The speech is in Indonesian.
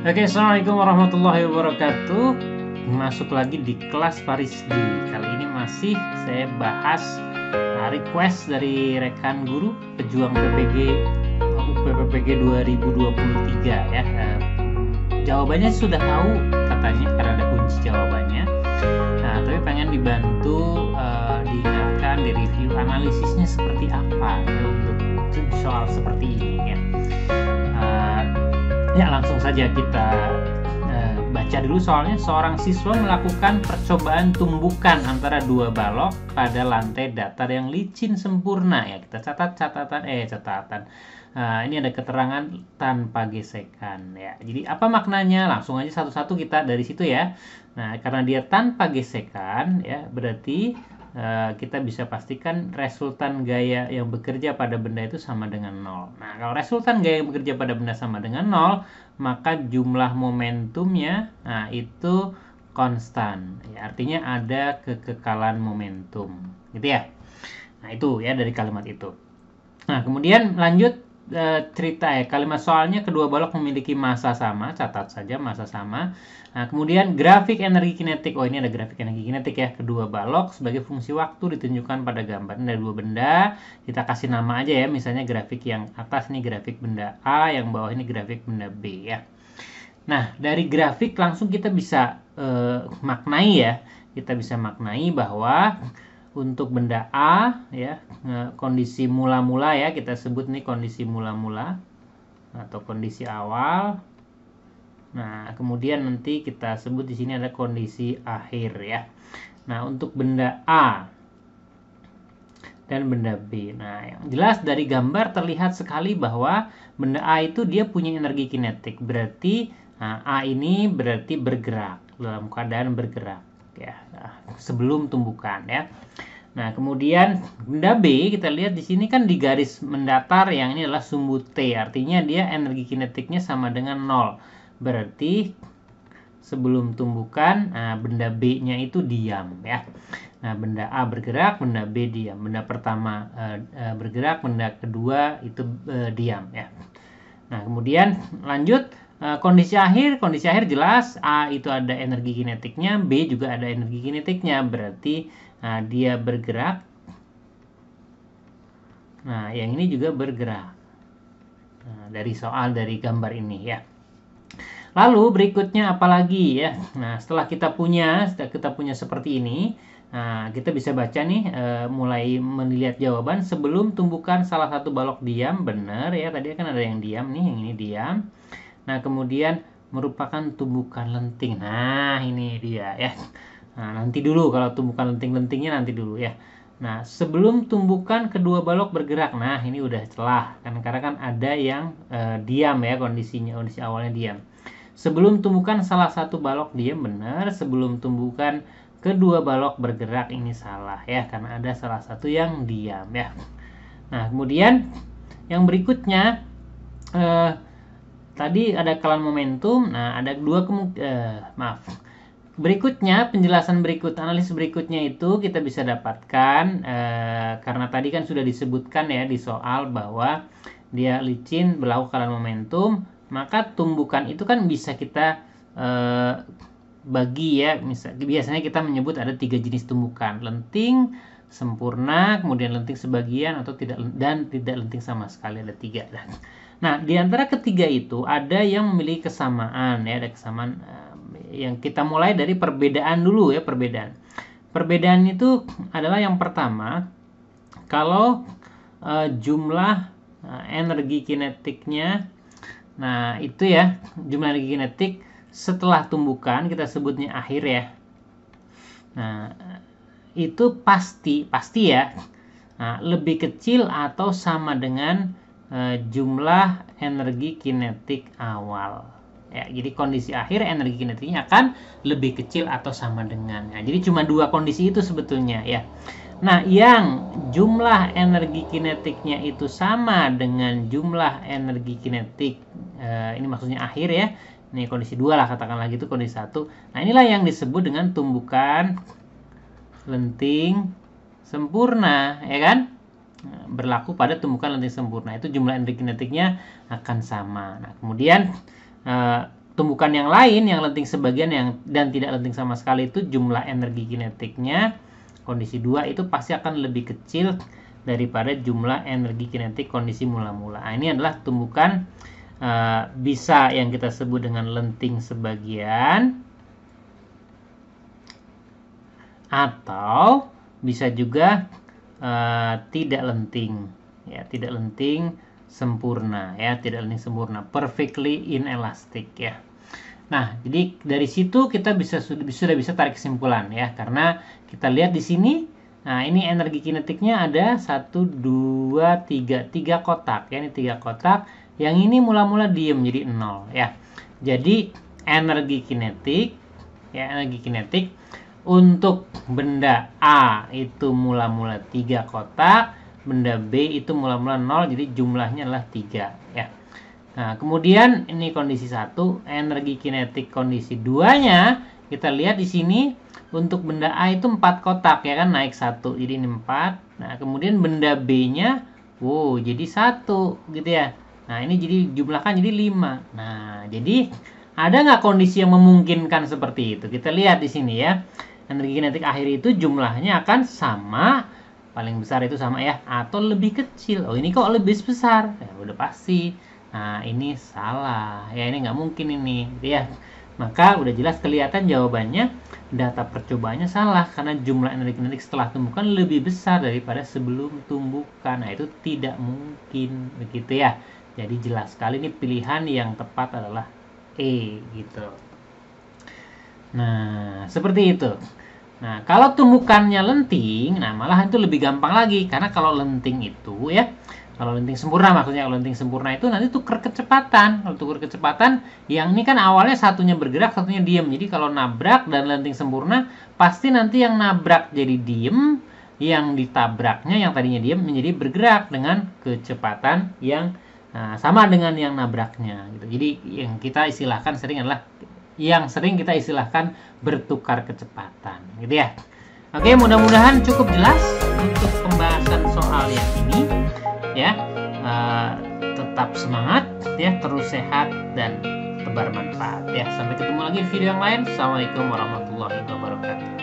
Oke, assalamualaikum warahmatullahi wabarakatuh. Masuk lagi di kelas Farisdi. Kali ini masih saya bahas request dari rekan guru pejuang PPG UPPPG 2023 ya. Jawabannya sudah tahu katanya karena ada kunci jawabannya. Nah, tapi pengen dibantu diingatkan, direview analisisnya seperti apa ya, untuk soal seperti ini ya. Ya, langsung saja kita baca dulu soalnya. Seorang siswa melakukan percobaan tumbukan antara dua balok pada lantai datar yang licin sempurna. Ya, kita catat catatan. Ini ada keterangan tanpa gesekan ya. Jadi apa maknanya? Langsung aja satu-satu kita dari situ ya. Nah, karena dia tanpa gesekan ya, berarti kita bisa pastikan resultan gaya yang bekerja pada benda itu sama dengan 0. Nah, kalau resultan gaya yang bekerja pada benda sama dengan 0, maka jumlah momentumnya itu konstan. Ya, artinya ada kekekalan momentum. Gitu ya. Nah, itu ya dari kalimat itu. Nah, kemudian lanjut cerita ya. Kalimat soalnya kedua balok memiliki massa sama, catat saja massa sama. Nah, kemudian grafik energi kinetik. Oh, ini ada grafik energi kinetik ya. Kedua balok sebagai fungsi waktu ditunjukkan pada gambar. Ini ada dua benda. Kita kasih nama aja ya. Misalnya grafik yang atas ini grafik benda A, yang bawah ini grafik benda B ya. Nah, dari grafik langsung kita bisa maknai ya. Kita bisa maknai bahwa untuk benda A ya, kondisi mula-mula ya, kita sebut nih kondisi mula-mula atau kondisi awal. Nah, kemudian nanti kita sebut di sini ada kondisi akhir ya. Nah, untuk benda A dan benda B. Nah, yang jelas dari gambar terlihat sekali bahwa benda A itu dia punya energi kinetik. Berarti A ini berarti bergerak, dalam keadaan bergerak ya, sebelum tumbukan ya. Nah, kemudian benda B kita lihat di sini kan di garis mendatar, yang ini adalah sumbu T. Artinya dia energi kinetiknya sama dengan 0. Berarti sebelum tumbukan benda B-nya itu diam ya. Nah, benda A bergerak, benda B diam. Benda pertama bergerak, benda kedua itu diam ya. Nah, kemudian lanjut kondisi akhir jelas A itu ada energi kinetiknya, B juga ada energi kinetiknya, berarti dia bergerak. Nah, yang ini juga bergerak. Nah, dari soal dari gambar ini ya. Lalu berikutnya apalagi ya. Nah, setelah kita punya seperti ini, nah, kita bisa baca nih mulai melihat jawaban. Sebelum tumbukan salah satu balok diam, benar ya. Tadi kan ada yang diam nih, yang ini diam. Nah, kemudian merupakan tumbukan lenting. Nah, ini dia ya. Nah, nanti dulu kalau tumbukan lenting-lentingnya nanti dulu ya. Nah, sebelum tumbukan kedua balok bergerak. Nah, ini udah celah. Karena kan ada yang diam ya, kondisi awalnya diam. Sebelum tumbukan salah satu balok diam, benar. Sebelum tumbukan kedua balok bergerak, ini salah ya, karena ada salah satu yang diam ya. Nah, kemudian yang berikutnya tadi ada kekekalan momentum. Nah, ada dua berikutnya, penjelasan analisis berikutnya itu kita bisa dapatkan karena tadi kan sudah disebutkan ya di soal bahwa dia licin, berlaku kekekalan momentum. Maka tumbukan itu kan bisa kita bagi ya. Biasanya kita menyebut ada 3 jenis tumbukan: lenting, sempurna, kemudian lenting sebagian, atau tidak lenting sama sekali. Ada 3. Nah, di antara ketiga itu ada yang memiliki kesamaan ya, ada kesamaan yang kita mulai dari perbedaan dulu ya. Perbedaan itu adalah yang pertama, kalau jumlah energi kinetiknya. Nah, itu ya, jumlah energi kinetik setelah tumbukan, kita sebutnya akhir ya. Nah, itu pasti ya, lebih kecil atau sama dengan jumlah energi kinetik awal. Ya, jadi kondisi akhir energi kinetiknya akan lebih kecil atau sama dengan. Nah, jadi cuma 2 kondisi itu sebetulnya ya. Nah, yang jumlah energi kinetiknya itu sama dengan jumlah energi kinetik, ini maksudnya akhir ya. Ini kondisi 2 lah, katakanlah gitu, kondisi 1. Nah, inilah yang disebut dengan tumbukan lenting sempurna, ya kan? Berlaku pada tumbukan lenting sempurna. Itu jumlah energi kinetiknya akan sama. Nah, kemudian tumbukan yang lain yang lenting sebagian dan tidak lenting sama sekali itu jumlah energi kinetiknya kondisi 2 itu pasti akan lebih kecil daripada jumlah energi kinetik kondisi mula-mula. Nah, ini adalah tumbukan bisa yang kita sebut dengan lenting sebagian atau bisa juga tidak lenting, ya, tidak lenting sempurna, ya, tidak lenting sempurna, perfectly inelastic, ya. Nah, jadi dari situ kita sudah bisa tarik kesimpulan, ya, karena kita lihat di sini. Nah, ini energi kinetiknya ada 1, 2, 3 kotak, ya, ini 3 kotak. Yang ini mula-mula diem jadi 0, ya. Jadi energi kinetik, ya, energi kinetik untuk benda A itu mula-mula 3 kotak, benda B itu mula-mula 0, jadi jumlahnya adalah 3, ya. Nah, kemudian ini kondisi 1, energi kinetik kondisi 2-nya kita lihat di sini untuk benda A itu 4 kotak, ya kan, naik 1, jadi ini 4. Nah, kemudian benda B-nya wow, jadi 1 gitu ya. Nah, ini jadi jumlahkan jadi 5. Nah, jadi ada nggak kondisi yang memungkinkan seperti itu? Kita lihat di sini, ya. Energi kinetik akhir itu jumlahnya akan sama, paling besar itu sama, ya, atau lebih kecil. Oh, ini kok lebih besar? Ya, udah pasti. Nah, ini salah, ya, ini nggak mungkin ini, gitu ya. Maka udah jelas kelihatan jawabannya, data percobaannya salah karena jumlah energi kinetik setelah tumbukan lebih besar daripada sebelum tumbukan. Nah, itu tidak mungkin, begitu ya. Jadi jelas sekali ini pilihan yang tepat adalah E, gitu. Nah, seperti itu. Nah, kalau tumbukannya lenting, nah malah itu lebih gampang lagi. Karena kalau lenting itu, ya, kalau lenting sempurna maksudnya, kalau lenting sempurna itu nanti tukar kecepatan. Kalau tukar kecepatan, yang ini kan awalnya satunya bergerak, satunya diem. Jadi kalau nabrak dan lenting sempurna, pasti nanti yang nabrak jadi diem, yang ditabraknya yang tadinya diem menjadi bergerak dengan kecepatan yang sama dengan yang nabraknya. Gitu. Jadi yang kita istilahkan sering kita istilahkan bertukar kecepatan, gitu ya. Oke, mudah-mudahan cukup jelas untuk pembahasan soal yang ini, ya. Tetap semangat, ya, terus sehat dan tebar manfaat, ya. Sampai ketemu lagi di video yang lain. Assalamualaikum warahmatullahi wabarakatuh.